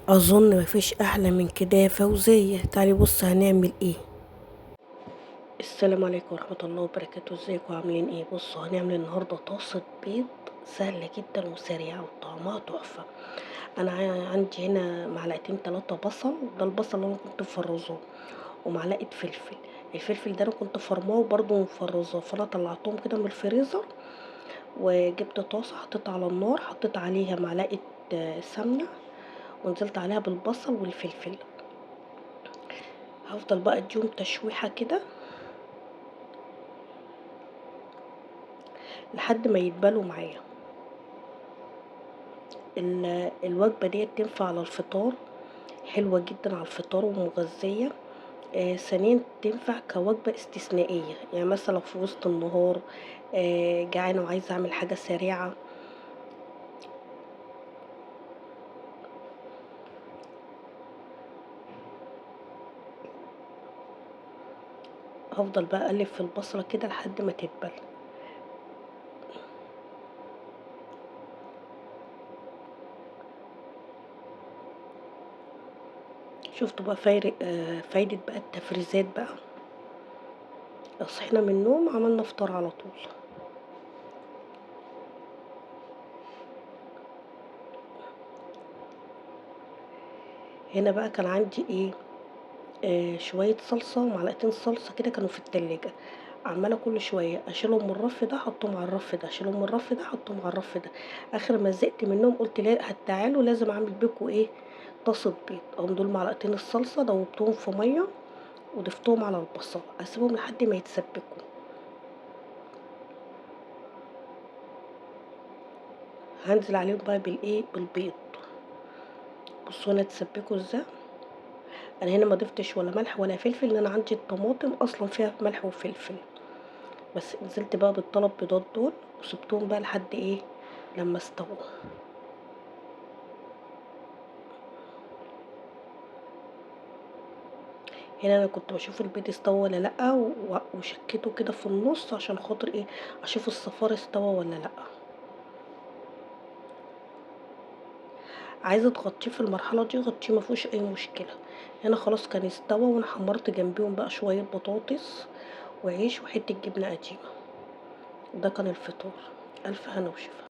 اظن مفيش احلى من كده يا فوزية. تعالي بص هنعمل ايه. السلام عليكم ورحمة الله وبركاته. ازيكم عاملين ايه؟ بصوا هنعمل النهاردة طاسة بيض سهلة جدا وسريعة وطعمها تحفة. انا عندي هنا معلقتين 3 بصل، ده البصل اللي انا كنت مفرزاه، ومعلقة فلفل. الفلفل ده انا كنت فرماه وبرضه مفرزاه، فانا طلعتهم كده من الفريزر وجبت طاسة حطيت على النار، حطيت عليها معلقة سمنة، ونزلت عليها بالبصل والفلفل. هفضل بقى اديهم تشويحة كده لحد ما يتبلوا معايا. الوجبة دي تنفع على الفطار، حلوة جدا على الفطار ومغذية. ثانيا تنفع كوجبة استثنائية، يعني مثلا في وسط النهار جعانة وعايزة اعمل حاجة سريعة. هفضل بقى اقلب في البصلة كده لحد ما تتبل. شفتوا بقى فايدة بقى التفريزات بقى. صحينا من النوم عملنا فطار على طول. هنا بقى كان عندي ايه، شوية صلصة ومعلقتين صلصة كده كانوا في التلاجة، عمالة كل شوية اشيلهم من الرف ده احطهم على الرف ده، اشيلهم من الرف ده احطهم على الرف ده. اخر ما زهقت منهم قلت لا تعالوا لازم اعمل بيكوا ايه، طاسة بيض. اهم دول معلقتين الصلصة دوبتهم في مية وضفتهم على البصل، اسيبهم لحد ما يتسبكوا. هنزل عليهم بقى بالايه، بالبيض. بصوا هنا اتسبكوا ازاي. انا هنا ما ضفتش ولا ملح ولا فلفل، لان انا عندي الطماطم اصلا فيها ملح وفلفل. بس نزلت بقى بالطلب بيضات دول وسبتهم بقى لحد ايه، لما استووا. هنا انا كنت بشوف البيض استوى ولا لا، وشكيته كده في النص عشان خاطر ايه، اشوف الصفار استوى ولا لا. عايزه تغطيه في المرحله دي غطيه، مفيهوش اي مشكله. هنا خلاص كان استوى، وانا حمرت جنبيهم بقى شويه بطاطس وعيش وحته جبنه قديمه. ده كان الفطار. الف هنا وشفا.